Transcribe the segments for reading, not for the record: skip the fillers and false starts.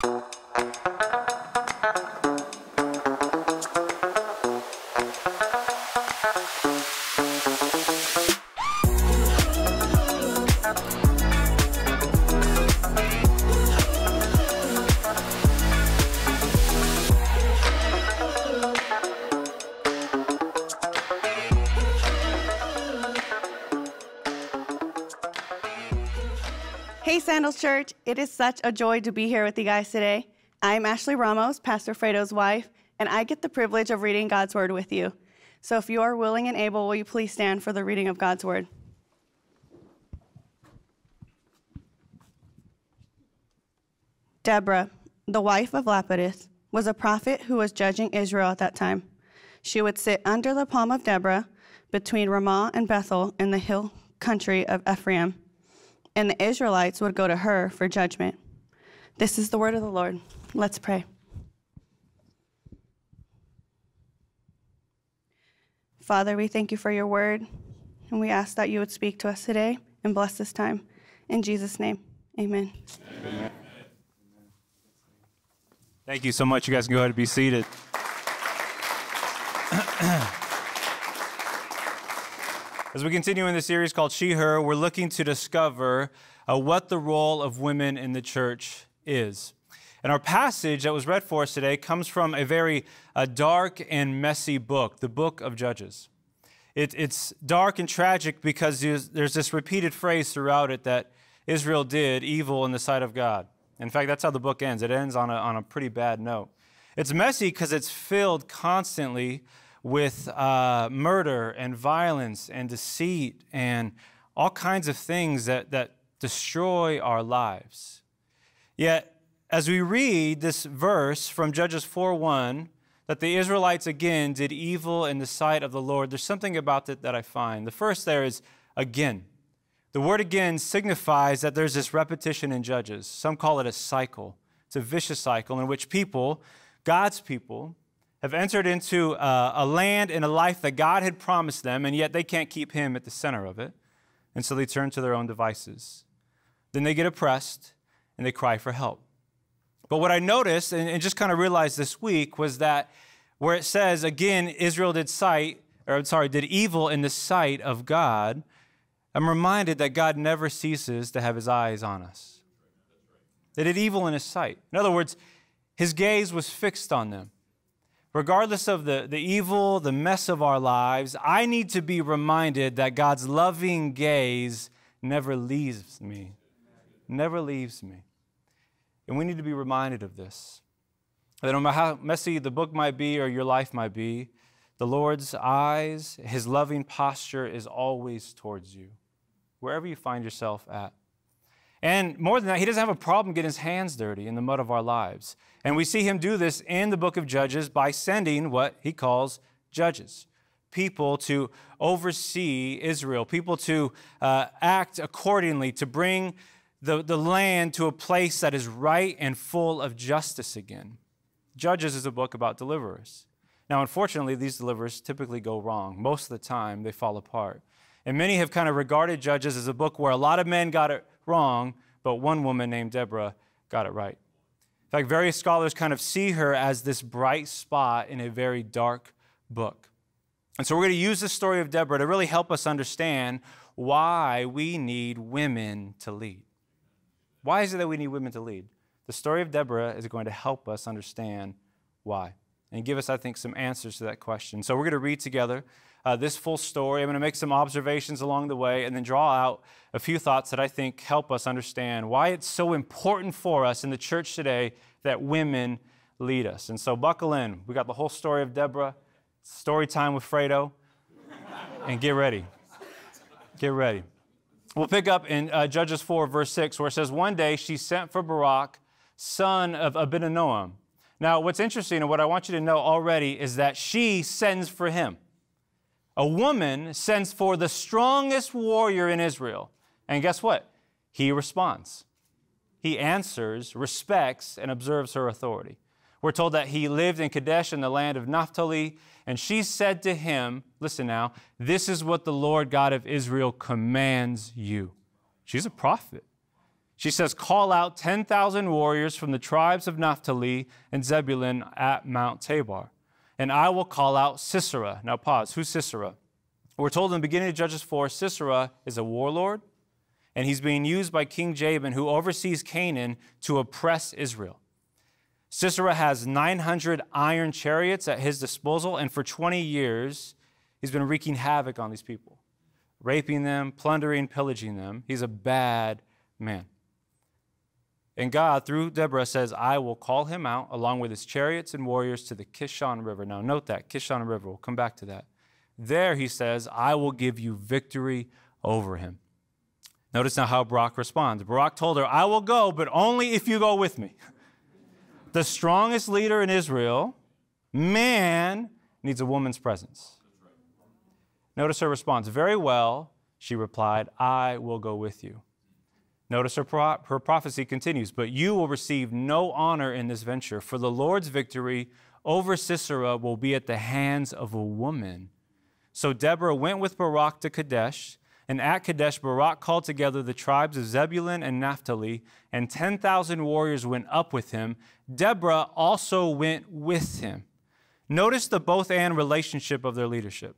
Hey Sandals Church, it is such a joy to be here with you guys today. I'm Ashley Ramos, Pastor Fredo's wife, and I get the privilege of reading God's Word with you. So if you are willing and able, will you please stand for the reading of God's Word? Deborah, the wife of Lapidus, was a prophet who was judging Israel at that time. She would sit under the palm of Deborah between Ramah and Bethel in the hill country of Ephraim, and the Israelites would go to her for judgment. This is the word of the Lord. Let's pray. Father, we thank you for your word, and we ask that you would speak to us today and bless this time. In Jesus' name, amen. Amen. Thank you so much. You guys can go ahead and be seated. As we continue in the series called She, Her, we're looking to discover what the role of women in the church is. And our passage that was read for us today comes from a very dark and messy book, the book of Judges. It's dark and tragic because there's this repeated phrase throughout it that Israel did evil in the sight of God. In fact, that's how the book ends. It ends on a pretty bad note. It's messy because it's filled constantly with murder and violence and deceit and all kinds of things that destroy our lives. Yet, as we read this verse from Judges 4:1, that the Israelites again did evil in the sight of the Lord, there's something about it that I find. The first there is again. The word again signifies that there's this repetition in Judges. Some call it a cycle. It's a vicious cycle in which people, God's people, have entered into a land and a life that God had promised them, and yet they can't keep him at the center of it. And so they turn to their own devices. Then they get oppressed, and they cry for help. But what I noticed, and just kind of realized this week, was that where it says, again, Israel did evil in the sight of God, I'm reminded that God never ceases to have his eyes on us. They did evil in his sight. In other words, his gaze was fixed on them. Regardless of the evil, the mess of our lives, I need to be reminded that God's loving gaze never leaves me. Never leaves me. And we need to be reminded of this. That no matter how messy the book might be or your life might be, the Lord's eyes, his loving posture is always towards you, wherever you find yourself at. And more than that, he doesn't have a problem getting his hands dirty in the mud of our lives. And we see him do this in the book of Judges by sending what he calls judges, people to oversee Israel, people to act accordingly, to bring the land to a place that is right and full of justice again. Judges is a book about deliverers. Now, unfortunately, these deliverers typically go wrong. Most of the time, they fall apart. And many have kind of regarded Judges as a book where a lot of men got it wrong, but one woman named Deborah got it right. In fact, various scholars kind of see her as this bright spot in a very dark book. And so we're going to use the story of Deborah to really help us understand why we need women to lead. Why is it that we need women to lead? The story of Deborah is going to help us understand why and give us, I think, some answers to that question. So we're going to read together this full story. I'm going to make some observations along the way and then draw out a few thoughts that I think help us understand why it's so important for us in the church today that women lead us. And so buckle in. We got the whole story of Deborah, story time with Fredo, and get ready. Get ready. We'll pick up in Judges 4, verse 6, where it says, one day she sent for Barak, son of Abinoam. Now, what's interesting and what I want you to know already is that she sends for him. A woman sends for the strongest warrior in Israel. And guess what? He responds. He answers, respects, and observes her authority. We're told that he lived in Kadesh in the land of Naphtali, and she said to him, listen now, this is what the Lord God of Israel commands you. She's a prophet. She says, call out 10,000 warriors from the tribes of Naphtali and Zebulun at Mount Tabor, and I will call out Sisera. Now pause. Who's Sisera? We're told in the beginning of Judges 4, Sisera is a warlord, and he's being used by King Jabin, who oversees Canaan, to oppress Israel. Sisera has 900 iron chariots at his disposal, and for 20 years, he's been wreaking havoc on these people, raping them, plundering, pillaging them. He's a bad man. And God, through Deborah, says, I will call him out along with his chariots and warriors to the Kishon River. Now note that, Kishon River, we'll come back to that. There, he says, I will give you victory over him. Notice now how Barak responds. Barak told her, I will go, but only if you go with me. The strongest leader in Israel, man, needs a woman's presence. Notice her response. Very well, she replied, I will go with you. Notice her prophecy continues, but you will receive no honor in this venture, for the Lord's victory over Sisera will be at the hands of a woman. So Deborah went with Barak to Kadesh, and at Kadesh Barak called together the tribes of Zebulun and Naphtali, and 10,000 warriors went up with him. Deborah also went with him. Notice the both-and relationship of their leadership.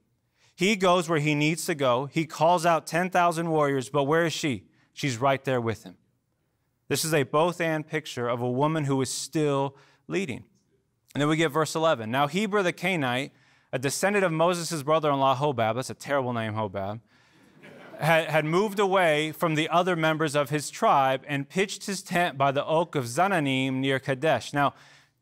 He goes where he needs to go. He calls out 10,000 warriors, but where is she? She's right there with him. This is a both-and picture of a woman who is still leading. And then we get verse 11. Now Heber the Canaanite, a descendant of Moses' brother-in-law Hobab, that's a terrible name, Hobab, had moved away from the other members of his tribe and pitched his tent by the oak of Zananim near Kadesh. Now,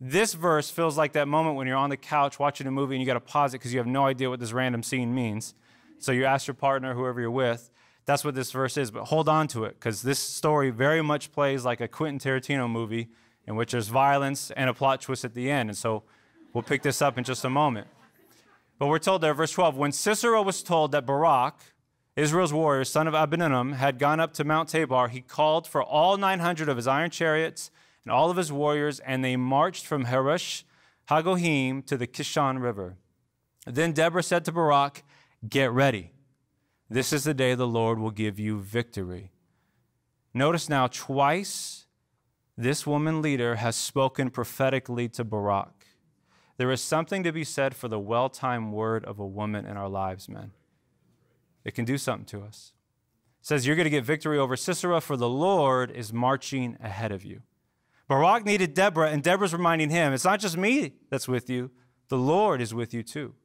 this verse feels like that moment when you're on the couch watching a movie and you got to pause it because you have no idea what this random scene means. So you ask your partner, whoever you're with, that's what this verse is, but hold on to it because this story very much plays like a Quentin Tarantino movie in which there's violence and a plot twist at the end. And so we'll pick this up in just a moment. But we're told there, verse 12, when Sisera was told that Barak, Israel's warrior, son of Abinoam, had gone up to Mount Tabor, he called for all 900 of his iron chariots and all of his warriors, and they marched from Harosh Hagoyim to the Kishon River. Then Deborah said to Barak, get ready. This is the day the Lord will give you victory. Notice now, twice this woman leader has spoken prophetically to Barak. There is something to be said for the well-timed word of a woman in our lives, men. It can do something to us. It says, you're going to get victory over Sisera, for the Lord is marching ahead of you. Barak needed Deborah, and Deborah's reminding him, it's not just me that's with you, the Lord is with you too.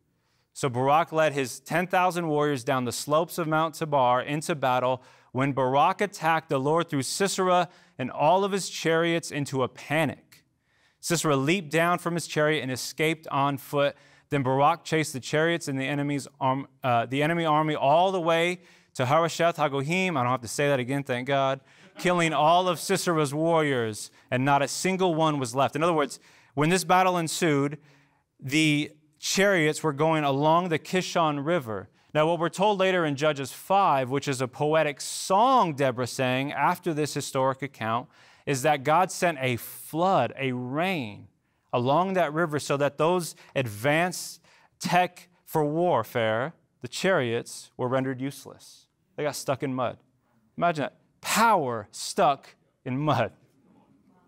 So Barak led his 10,000 warriors down the slopes of Mount Tabor into battle. When Barak attacked, the Lord threw Sisera and all of his chariots into a panic. Sisera leaped down from his chariot and escaped on foot. Then Barak chased the chariots and the enemy army all the way to Harosheth Hagoyim. I don't have to say that again, thank God. Killing all of Sisera's warriors, and not a single one was left. In other words, when this battle ensued, the chariots were going along the Kishon River. Now, what we're told later in Judges 5, which is a poetic song Deborah sang after this historic account, is that God sent a flood, a rain, along that river so that those advanced tech for warfare, the chariots, were rendered useless. They got stuck in mud. Imagine that. Power stuck in mud.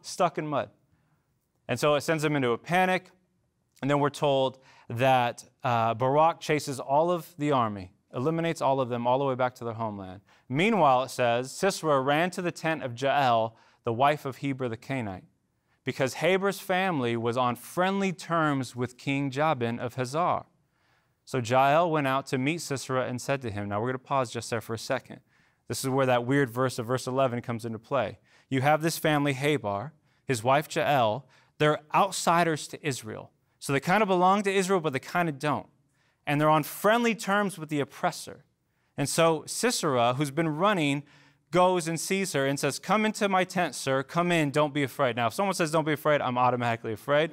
Stuck in mud. And so it sends them into a panic. And then we're told that Barak chases all of the army, eliminates all of them all the way back to their homeland. Meanwhile, it says, Sisera ran to the tent of Jael, the wife of Heber the Canaanite, because Heber's family was on friendly terms with King Jabin of Hazar. So Jael went out to meet Sisera and said to him, now we're going to pause just there for a second. This is where that weird verse of verse 11 comes into play. You have this family, Heber, his wife Jael, they're outsiders to Israel. So they kind of belong to Israel, but they kind of don't. And they're on friendly terms with the oppressor. And so Sisera, who's been running, goes and sees her and says, come into my tent, sir. Come in, don't be afraid. Now, if someone says don't be afraid, I'm automatically afraid.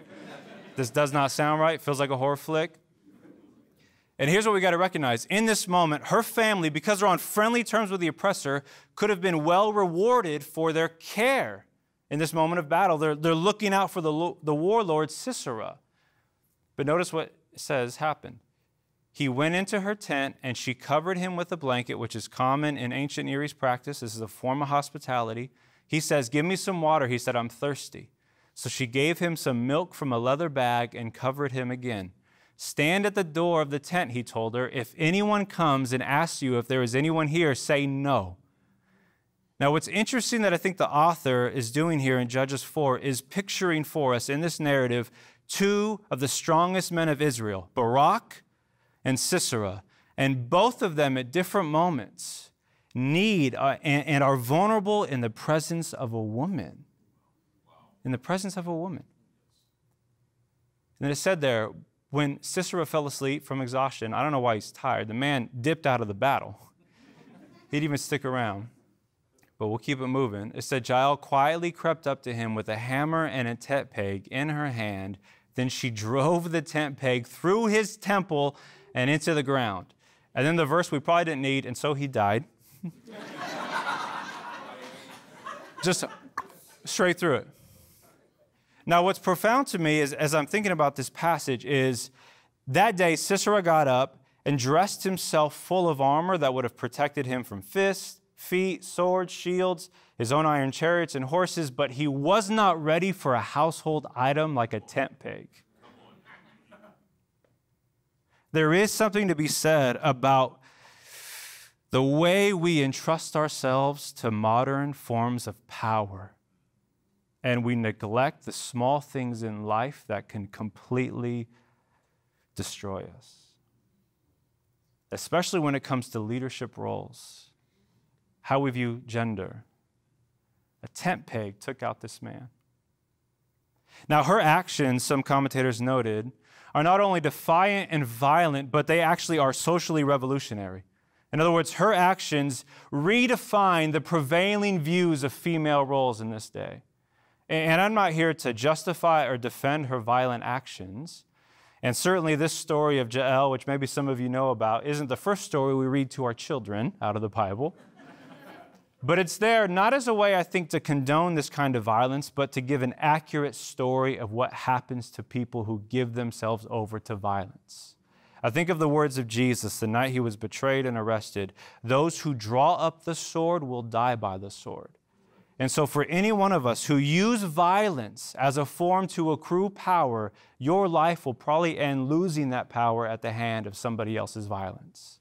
This does not sound right. Feels like a horror flick. And here's what we got to recognize. In this moment, her family, because they're on friendly terms with the oppressor, could have been well rewarded for their care in this moment of battle. They're looking out for the warlord Sisera. But notice what it says happened. He went into her tent, and she covered him with a blanket, which is common in ancient Near East practice. This is a form of hospitality. He says, give me some water. He said, I'm thirsty. So she gave him some milk from a leather bag and covered him again. Stand at the door of the tent, he told her. If anyone comes and asks you if there is anyone here, say no. Now, what's interesting that I think the author is doing here in Judges 4 is picturing for us in this narrative two of the strongest men of Israel, Barak and Sisera. And both of them at different moments need and are vulnerable in the presence of a woman. In the presence of a woman. And it said there, when Sisera fell asleep from exhaustion, I don't know why he's tired, the man dipped out of the battle. He didn't even stick around. But we'll keep it moving. It said, Jael quietly crept up to him with a hammer and a tent peg in her hand. Then she drove the tent peg through his temple and into the ground. And then the verse we probably didn't need, and so he died. Just straight through it. Now, what's profound to me is, as I'm thinking about this passage, is that day Sisera got up and dressed himself full of armor that would have protected him from fists, feet, swords, shields, his own iron chariots and horses, but he was not ready for a household item like a tent peg. There is something to be said about the way we entrust ourselves to modern forms of power, and we neglect the small things in life that can completely destroy us, especially when it comes to leadership roles. How we view gender. A tent peg took out this man. Now, her actions, some commentators noted, are not only defiant and violent, but they actually are socially revolutionary. In other words, her actions redefine the prevailing views of female roles in this day. And I'm not here to justify or defend her violent actions. And certainly this story of Jael, which maybe some of you know about, isn't the first story we read to our children out of the Bible. But it's there not as a way, I think, to condone this kind of violence, but to give an accurate story of what happens to people who give themselves over to violence. I think of the words of Jesus the night he was betrayed and arrested. Those who draw up the sword will die by the sword. And so for any one of us who use violence as a form to accrue power, your life will probably end losing that power at the hand of somebody else's violence.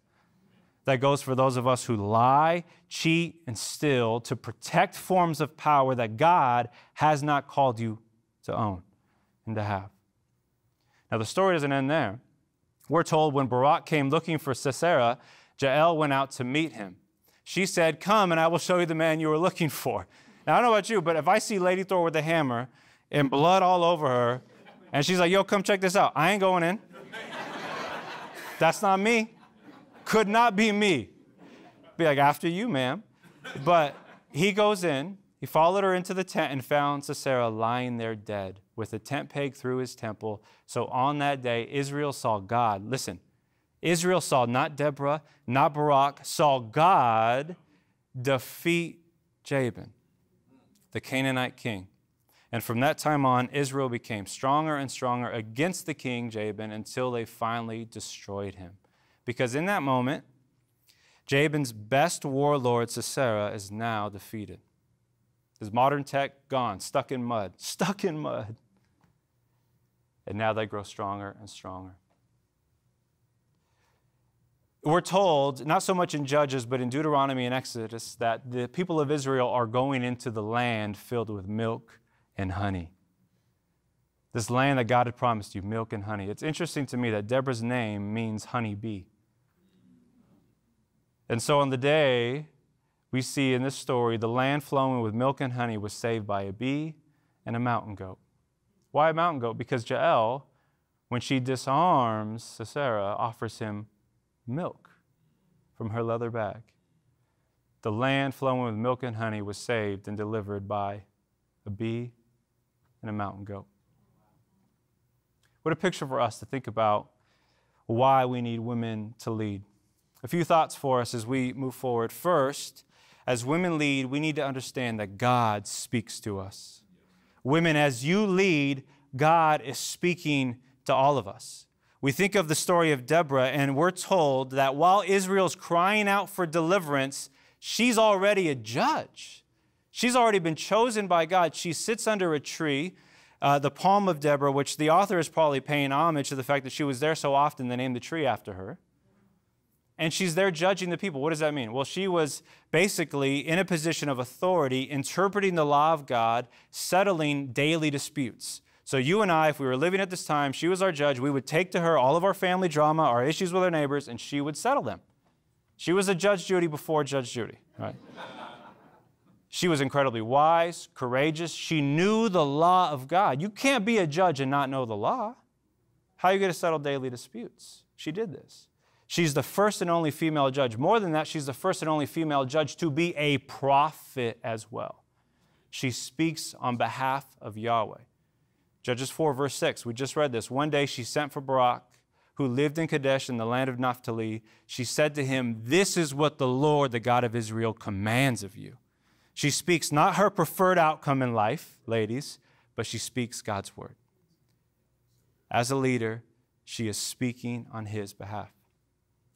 That goes for those of us who lie, cheat, and steal to protect forms of power that God has not called you to own and to have. Now, the story doesn't end there. We're told when Barak came looking for Sisera, Jael went out to meet him. She said, come and I will show you the man you were looking for. Now, I don't know about you, but if I see Lady Thor with a hammer and blood all over her, and she's like, yo, come check this out, I ain't going in. That's not me. Could not be me. Be like, after you, ma'am. But he goes in, he followed her into the tent and found Sisera lying there dead with a tent peg through his temple. So on that day, Israel saw God. Listen, Israel saw not Deborah, not Barak, saw God defeat Jabin, the Canaanite king. And from that time on, Israel became stronger and stronger against the king Jabin until they finally destroyed him. Because in that moment, Jabin's best warlord, Sisera, is now defeated. His modern tech gone, stuck in mud. And now they grow stronger and stronger. We're told, not so much in Judges, but in Deuteronomy and Exodus, that the people of Israel are going into the land filled with milk and honey. This land that God had promised you, milk and honey. It's interesting to me that Deborah's name means honey bee. And so on the day, we see in this story, the land flowing with milk and honey was saved by a bee and a mountain goat. Why a mountain goat? Because Jael, when she disarms Sisera, offers him milk from her leather bag. The land flowing with milk and honey was saved and delivered by a bee and a mountain goat. What a picture for us to think about why we need women to lead. A few thoughts for us as we move forward. First, as women lead, we need to understand that God speaks to us. Women, as you lead, God is speaking to all of us. We think of the story of Deborah, and we're told that while Israel's crying out for deliverance, she's already a judge. She's already been chosen by God. She sits under a tree, the Palm of Deborah, which the author is probably paying homage to the fact that she was there so often they named the tree after her. And she's there judging the people. What does that mean? Well, she was basically in a position of authority, interpreting the law of God, settling daily disputes. So you and I, if we were living at this time, she was our judge, we would take to her all of our family drama, our issues with our neighbors, and she would settle them. She was a Judge Judy before Judge Judy, right? She was incredibly wise, courageous. She knew the law of God. You can't be a judge and not know the law. How are you going to settle daily disputes? She did this. She's the first and only female judge. More than that, she's the first and only female judge to be a prophet as well. She speaks on behalf of Yahweh. Judges 4, verse 6, we just read this. One day she sent for Barak, who lived in Kadesh in the land of Naphtali. She said to him, "This is what the Lord, the God of Israel, commands of you." She speaks not her preferred outcome in life, ladies, but she speaks God's word. As a leader, she is speaking on his behalf.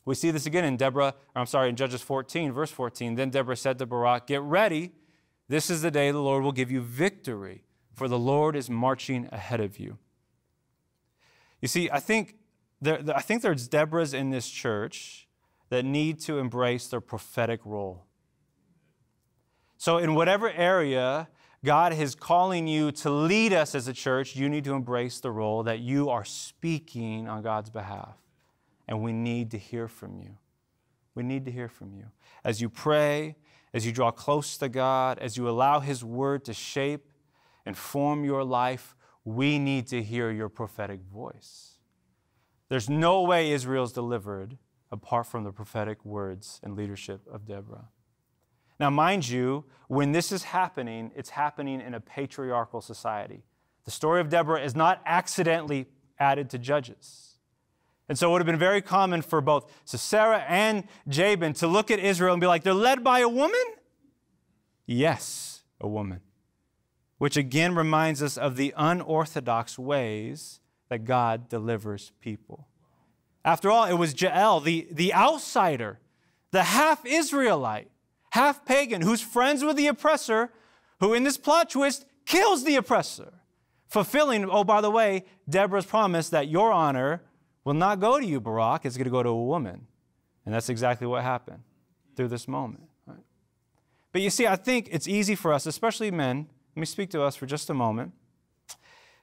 We see this again in in Judges 14, verse 14. Then Deborah said to Barak, "Get ready. This is the day the Lord will give you victory, for the Lord is marching ahead of you." You see, I think there's Deborahs in this church that need to embrace their prophetic role. So in whatever area God is calling you to lead us as a church, you need to embrace the role that you are speaking on God's behalf. And we need to hear from you. We need to hear from you. As you pray, as you draw close to God, as you allow His word to shape and form your life, we need to hear your prophetic voice. There's no way Israel's delivered apart from the prophetic words and leadership of Deborah. Now, mind you, when this is happening, it's happening in a patriarchal society. The story of Deborah is not accidentally added to Judges. And so it would have been very common for both Sisera and Jabin to look at Israel and be like, they're led by a woman? Yes, a woman. Which again reminds us of the unorthodox ways that God delivers people. After all, it was Jael, the outsider, the half-Israelite, half-pagan, who's friends with the oppressor, who in this plot twist kills the oppressor, fulfilling, oh, by the way, Deborah's promise that your honor will not go to you, Barak, it's going to go to a woman. And that's exactly what happened through this moment. Right? But you see, I think it's easy for us, especially men, let me speak to us for just a moment,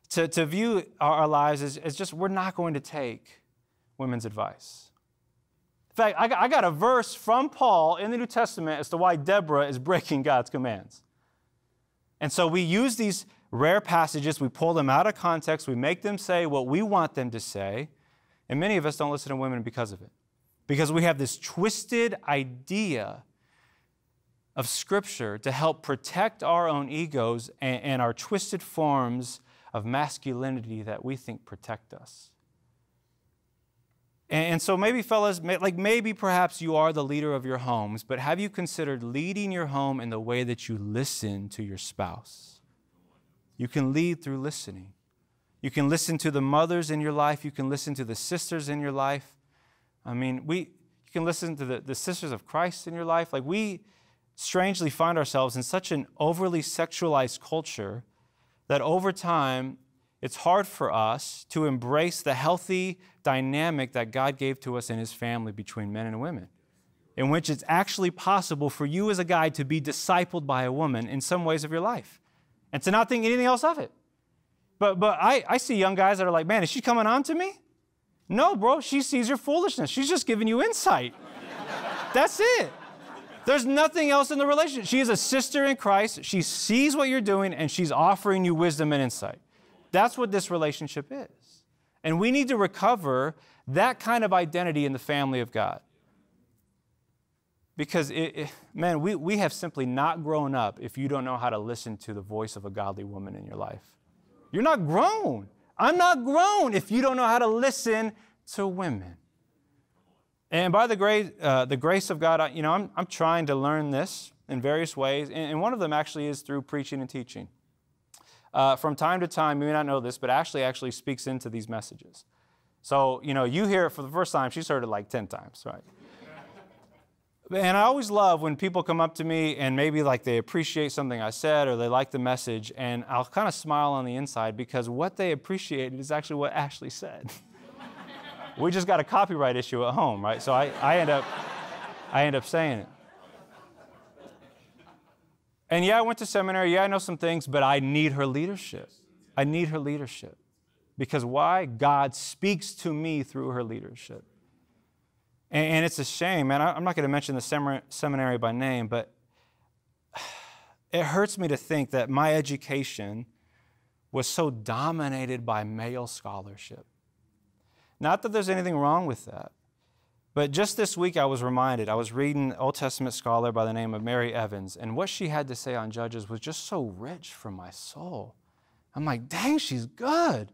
to view our lives as just we're not going to take women's advice. In fact, I got a verse from Paul in the New Testament as to why Deborah is breaking God's commands. And so we use these rare passages, we pull them out of context, we make them say what we want them to say, and many of us don't listen to women because of it. Because we have this twisted idea of Scripture to help protect our own egos and our twisted forms of masculinity that we think protect us. And so maybe, fellas, maybe perhaps you are the leader of your homes, but have you considered leading your home in the way that you listen to your spouse? You can lead through listening. You can listen to the mothers in your life. You can listen to the sisters in your life. I mean, you can listen to the sisters of Christ in your life. Like, we strangely find ourselves in such an overly sexualized culture that over time, it's hard for us to embrace the healthy dynamic that God gave to us in His family between men and women, in which it's actually possible for you as a guy to be discipled by a woman in some ways of your life and to not think anything else of it. But I see young guys that are like, man, is she coming on to me? No, bro, she sees your foolishness. She's just giving you insight. That's it. There's nothing else in the relationship. She is a sister in Christ. She sees what you're doing, and she's offering you wisdom and insight. That's what this relationship is. And we need to recover that kind of identity in the family of God. Because, man, we have simply not grown up if you don't know how to listen to the voice of a godly woman in your life. You're not grown. I'm not grown if you don't know how to listen to women. And by the grace of God, I'm trying to learn this in various ways. And one of them actually is through preaching and teaching. From time to time, you may not know this, but Ashley actually speaks into these messages. So, you hear it for the first time. She's heard it like 10 times, right? And I always love when people come up to me and maybe like they appreciate something I said or they like the message, and I'll kind of smile on the inside because what they appreciated is actually what Ashley said. We just got a copyright issue at home, right? So I end up saying it. And yeah, I went to seminary. Yeah, I know some things, but I need her leadership. I need her leadership. Because why? God speaks to me through her leadership. And it's a shame, man. I'm not going to mention the seminary by name, but it hurts me to think that my education was so dominated by male scholarship. Not that there's anything wrong with that, but just this week I was reminded, I was reading an Old Testament scholar by the name of Mary Evans, and what she had to say on Judges was just so rich for my soul. I'm like, dang, she's good.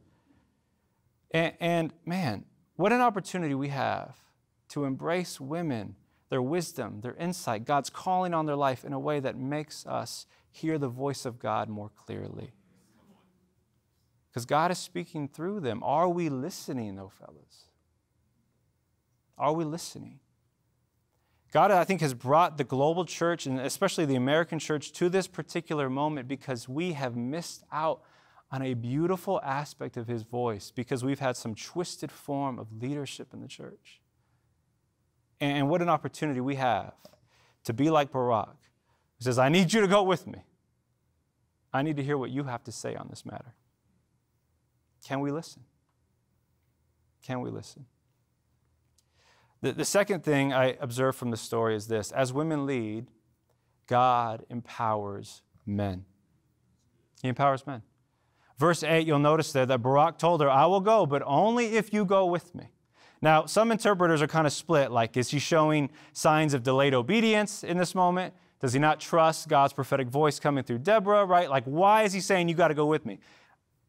And man, what an opportunity we have to embrace women, their wisdom, their insight, God's calling on their life in a way that makes us hear the voice of God more clearly. Because God is speaking through them. Are we listening, though, fellas? Are we listening? God, I think, has brought the global church, and especially the American church, to this particular moment because we have missed out on a beautiful aspect of his voice because we've had some twisted form of leadership in the church. And what an opportunity we have to be like Barak, who says, I need you to go with me. I need to hear what you have to say on this matter. Can we listen? Can we listen? The second thing I observe from the story is this. As women lead, God empowers men. He empowers men. Verse 8, you'll notice there that Barak told her, I will go, but only if you go with me. Now, some interpreters are kind of split, like, is he showing signs of delayed obedience in this moment? Does he not trust God's prophetic voice coming through Deborah, right? Like, why is he saying, you got to go with me?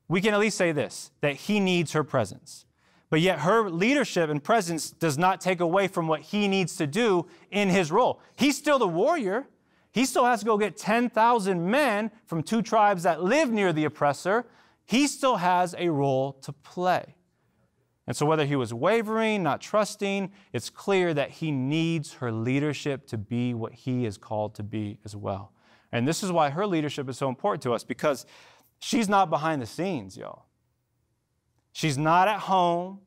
We can at least say this, that he needs her presence. But yet her leadership and presence does not take away from what he needs to do in his role. He's still the warrior. He still has to go get 10,000 men from 2 tribes that live near the oppressor. He still has a role to play. And so whether he was wavering, not trusting, it's clear that he needs her leadership to be what he is called to be as well. And this is why her leadership is so important to us, because she's not behind the scenes, y'all. She's not at home.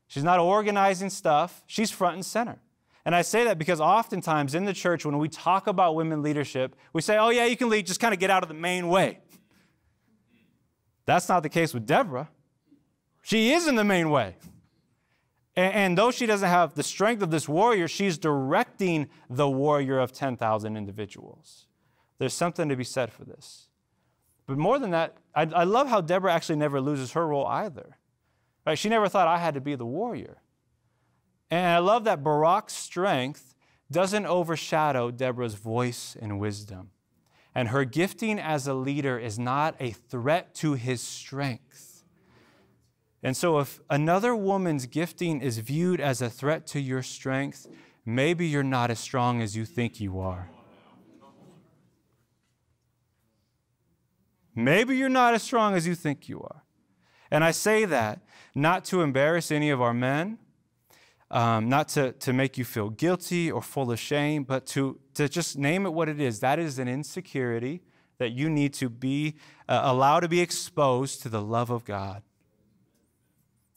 She's not organizing stuff. She's front and center. And I say that because oftentimes in the church, when we talk about women leadership, we say, oh yeah, you can lead, just kind of get out of the main way. That's not the case with Deborah. She is in the main way. And though she doesn't have the strength of this warrior, she's directing the warrior of 10,000 individuals. There's something to be said for this. But more than that, I love how Deborah actually never loses her role either. Right? She never thought I had to be the warrior. And I love that Barak's strength doesn't overshadow Deborah's voice and wisdom. And her gifting as a leader is not a threat to his strength. And so if another woman's gifting is viewed as a threat to your strength, maybe you're not as strong as you think you are. Maybe you're not as strong as you think you are. And I say that not to embarrass any of our men, not to make you feel guilty or full of shame, but to just name it what it is. That is an insecurity that you need to be allowed to be exposed to the love of God.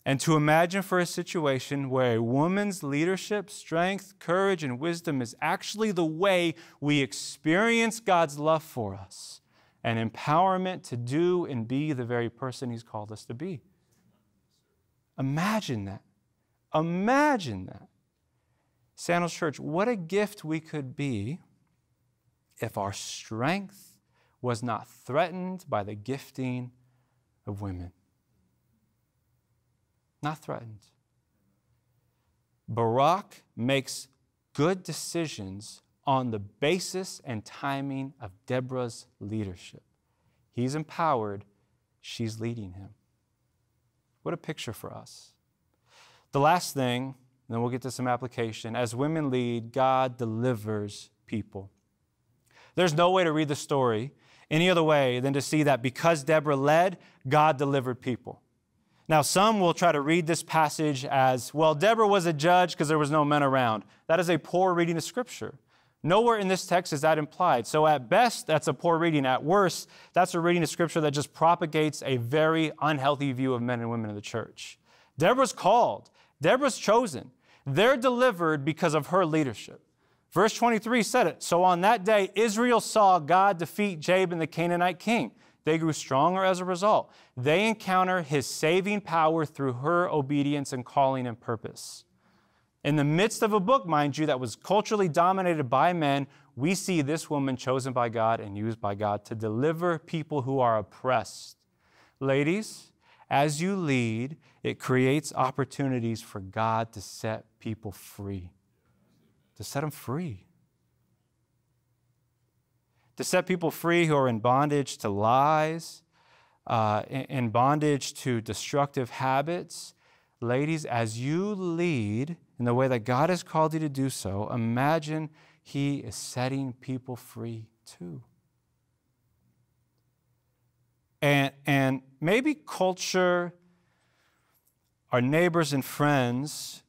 And to imagine for a situation where a woman's leadership, strength, courage, and wisdom is actually the way we experience God's love for us and empowerment to do and be the very person he's called us to be. Imagine that. Imagine that. Sandals Church, what a gift we could be if our strength was not threatened by the gifting of women. Not threatened. Barak makes good decisions on the basis and timing of Deborah's leadership. He's empowered, she's leading him. What a picture for us. The last thing, and then we'll get to some application. As women lead, God delivers people. There's no way to read the story any other way than to see that because Deborah led, God delivered people. Now, some will try to read this passage as, well, Deborah was a judge because there was no men around. That is a poor reading of Scripture. Nowhere in this text is that implied. So at best, that's a poor reading. At worst, that's a reading of Scripture that just propagates a very unhealthy view of men and women in the church. Deborah's called. Deborah's chosen. They're delivered because of her leadership. Verse 23 said it. So on that day, Israel saw God defeat Jabin, the Canaanite king. They grew stronger as a result. They encounter his saving power through her obedience and calling and purpose. In the midst of a book, mind you, that was culturally dominated by men, we see this woman chosen by God and used by God to deliver people who are oppressed. Ladies, as you lead, it creates opportunities for God to set people free. To set them free. To set people free who are in bondage to lies, in bondage to destructive habits. Ladies, as you lead in the way that God has called you to do so, imagine He is setting people free too. And maybe culture, our neighbors and friends,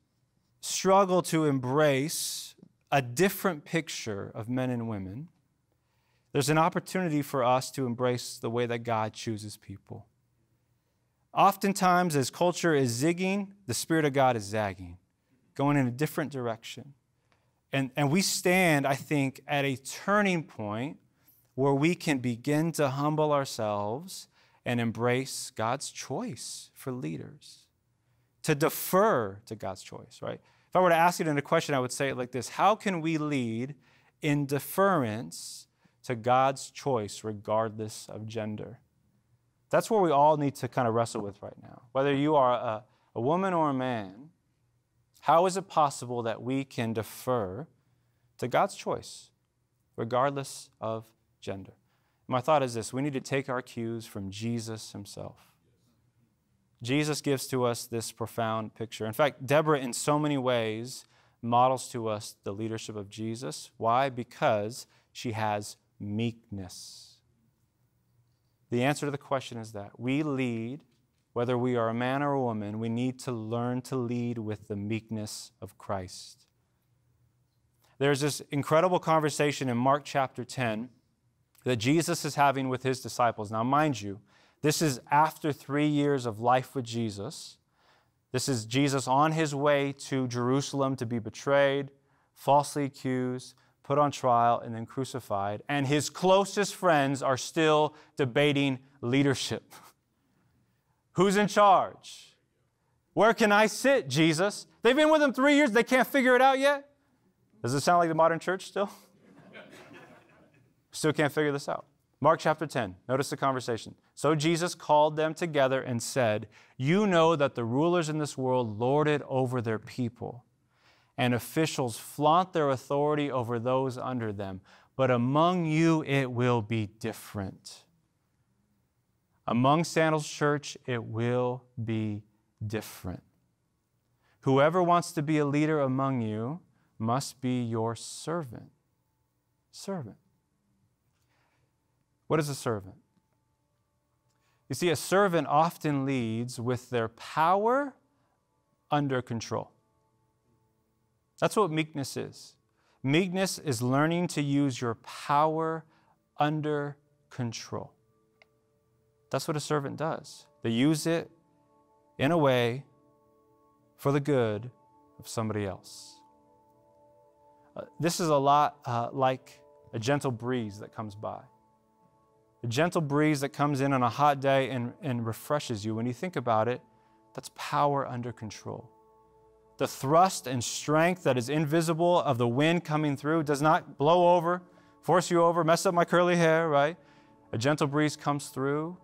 struggle to embrace a different picture of men and women. There's an opportunity for us to embrace the way that God chooses people. Oftentimes, as culture is zigging, the Spirit of God is zagging, going in a different direction. And we stand, I think, at a turning point where we can begin to humble ourselves and embrace God's choice for leaders, to defer to God's choice, right? If I were to ask it in a question, I would say it like this: how can we lead in deference to God's choice regardless of gender? That's where we all need to kind of wrestle with right now. Whether you are a woman or a man, how is it possible that we can defer to God's choice regardless of gender? My thought is this: we need to take our cues from Jesus himself. Jesus gives to us this profound picture. In fact, Deborah, in so many ways, models to us the leadership of Jesus. Why? Because she has meekness. The answer to the question is that we lead, whether we are a man or a woman, we need to learn to lead with the meekness of Christ. There's this incredible conversation in Mark chapter 10 that Jesus is having with his disciples. Now, mind you, this is after 3 years of life with Jesus. This is Jesus on his way to Jerusalem to be betrayed, falsely accused, put on trial, and then crucified. And his closest friends are still debating leadership. Who's in charge? Where can I sit, Jesus? They've been with him 3 years. They can't figure it out yet? Does it sound like the modern church still? Still can't figure this out. Mark chapter 10, notice the conversation. So Jesus called them together and said, "You know that the rulers in this world lord it over their people, and officials flaunt their authority over those under them. But among you it will be different." Among Sandals Church, it will be different. Whoever wants to be a leader among you must be your servant. Servant. What is a servant? You see, a servant often leads with their power under control. That's what meekness is. Meekness is learning to use your power under control. That's what a servant does. They use it in a way for the good of somebody else. This is a lot like a gentle breeze that comes by. A gentle breeze that comes in on a hot day and refreshes you. When you think about it, that's power under control. The thrust and strength that is invisible of the wind coming through does not blow over, force you over, mess up my curly hair, right? A gentle breeze comes through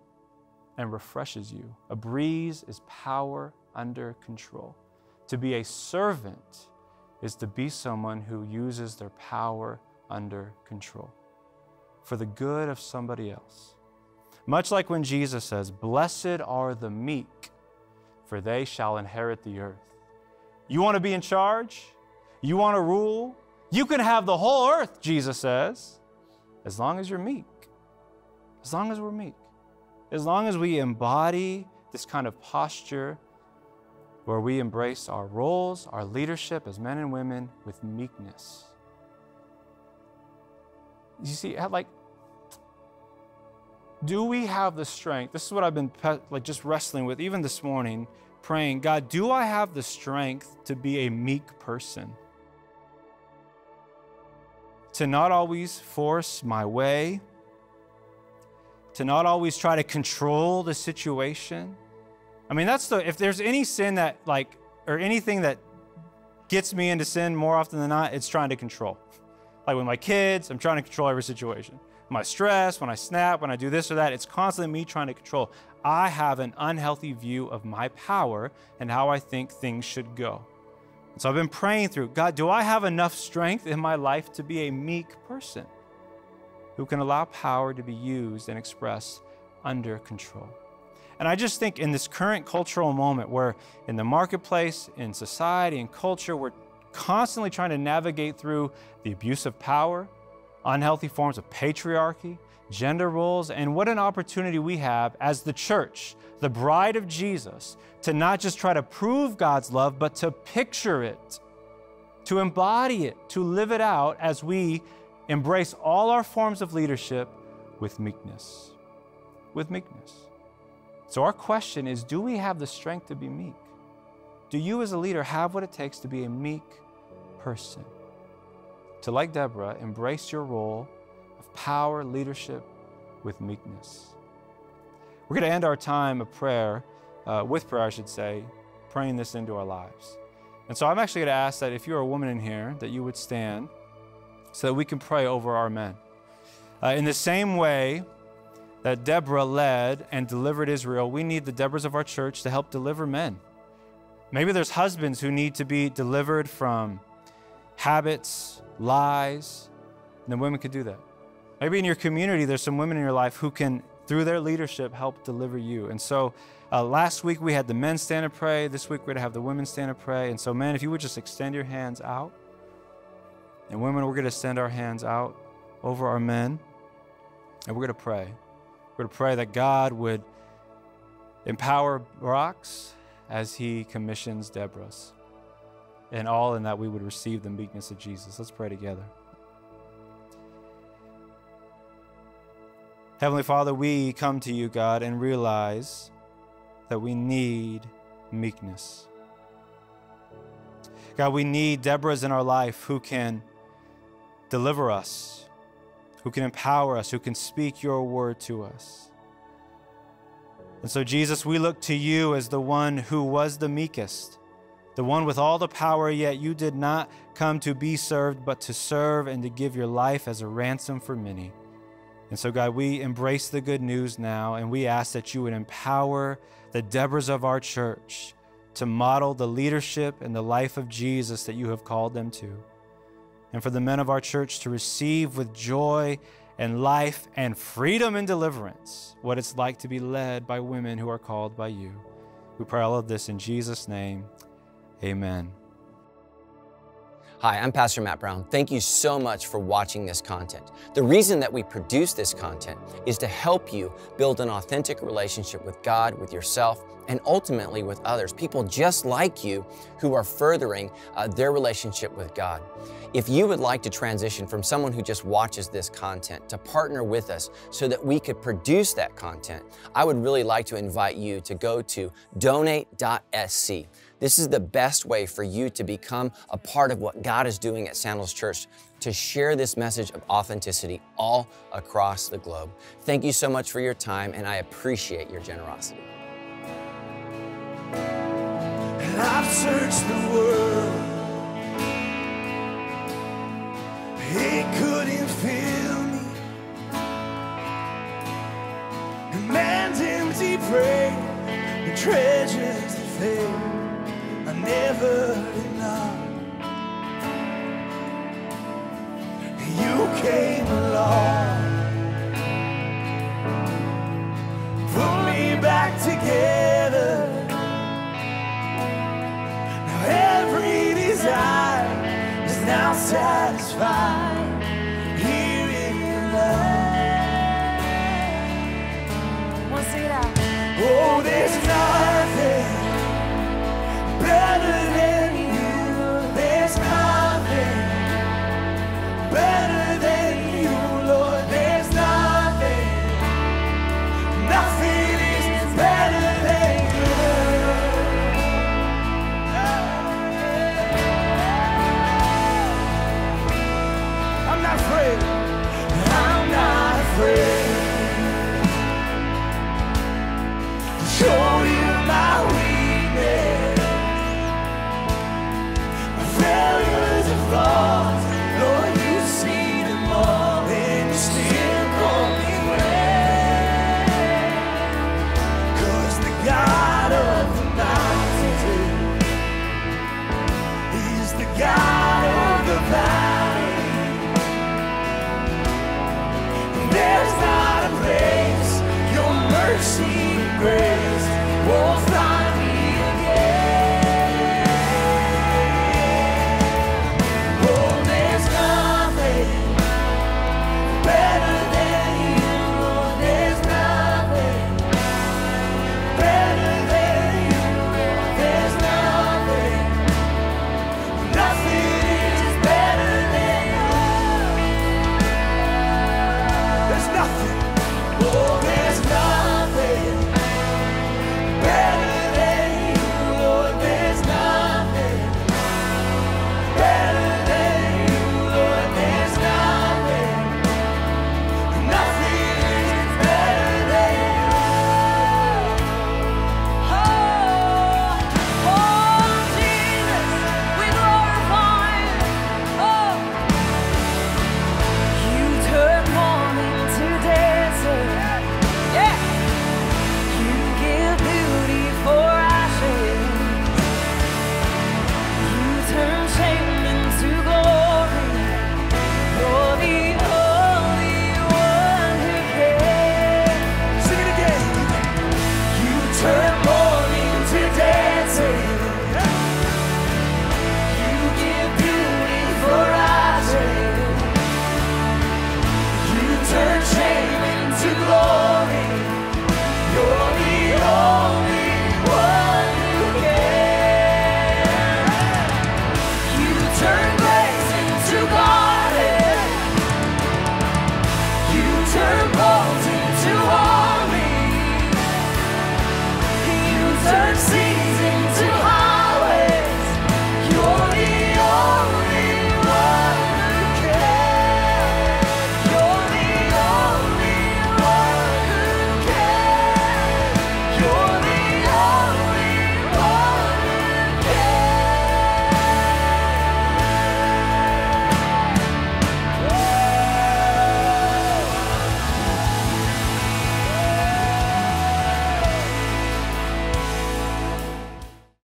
and refreshes you. A breeze is power under control. To be a servant is to be someone who uses their power under control for the good of somebody else. Much like when Jesus says, "Blessed are the meek, for they shall inherit the earth." You want to be in charge? You want to rule? You can have the whole earth, Jesus says, as long as you're meek. As long as we're meek. As long as we embody this kind of posture where we embrace our roles, our leadership as men and women with meekness. You see, like, do we have the strength? This is what I've been just wrestling with, even this morning, praying, God, do I have the strength to be a meek person? To not always force my way, to not always try to control the situation. I mean, if there's any sin that or anything that gets me into sin more often than not, it's trying to control. Like with my kids, I'm trying to control every situation. When I stress, when I snap, when I do this or that, it's constantly me trying to control. I have an unhealthy view of my power and how I think things should go. And so I've been praying through, God, do I have enough strength in my life to be a meek person who can allow power to be used and expressed under control? And I just think in this current cultural moment where in the marketplace, in society, in culture, we're constantly trying to navigate through the abuse of power, unhealthy forms of patriarchy, gender roles, and what an opportunity we have as the church, the bride of Jesus, to not just try to prove God's love, but to picture it, to embody it, to live it out as we embrace all our forms of leadership with meekness. With meekness. So our question is, do we have the strength to be meek? Do you as a leader have what it takes to be a meek person? To, like Deborah, embrace your role of power, leadership with meekness. We're going to end our time of prayer, praying this into our lives. And so I'm actually going to ask that if you're a woman in here, that you would stand so that we can pray over our men. In the same way that Deborah led and delivered Israel, we need the Deborahs of our church to help deliver men. Maybe there's husbands who need to be delivered from habits, lies, and then women could do that. Maybe in your community, there's some women in your life who can, through their leadership, help deliver you. And so last week we had the men stand and pray. This week we're going to have the women stand and pray. And so, men, if you would just extend your hands out. And women, we're going to extend our hands out over our men. And we're going to pray. We're going to pray that God would empower Baraks as he commissions Deborah's. And all in that we would receive the meekness of Jesus. Let's pray together. Heavenly Father, we come to you, God, and realize that we need meekness. God, we need Deborahs in our life who can deliver us, who can empower us, who can speak your word to us. And so, Jesus, we look to you as the one who was the meekest, the one with all the power, yet you did not come to be served, but to serve and to give your life as a ransom for many. And so, God, we embrace the good news now, and we ask that you would empower the Deborahs of our church to model the leadership and the life of Jesus that you have called them to. And for the men of our church to receive with joy and life and freedom and deliverance what it's like to be led by women who are called by you. We pray all of this in Jesus' name. Amen. Hi, I'm Pastor Matt Brown. Thank you so much for watching this content. The reason that we produce this content is to help you build an authentic relationship with God, with yourself, and ultimately with others, people just like you who are furthering their relationship with God. If you would like to transition from someone who just watches this content to partner with us so that we could produce that content, I would really like to invite you to go to donate.sc. This is the best way for you to become a part of what God is doing at Sandals Church to share this message of authenticity all across the globe. Thank you so much for your time, and I appreciate your generosity. And I've searched the world, it couldn't fill me. And man's empty brain, the treasures that fail are never enough. You came along, put me back together. Now every desire is now satisfied here in your love. We'll sing it out. Oh, there's nothing better than you. There's nothing better than you, Lord. now.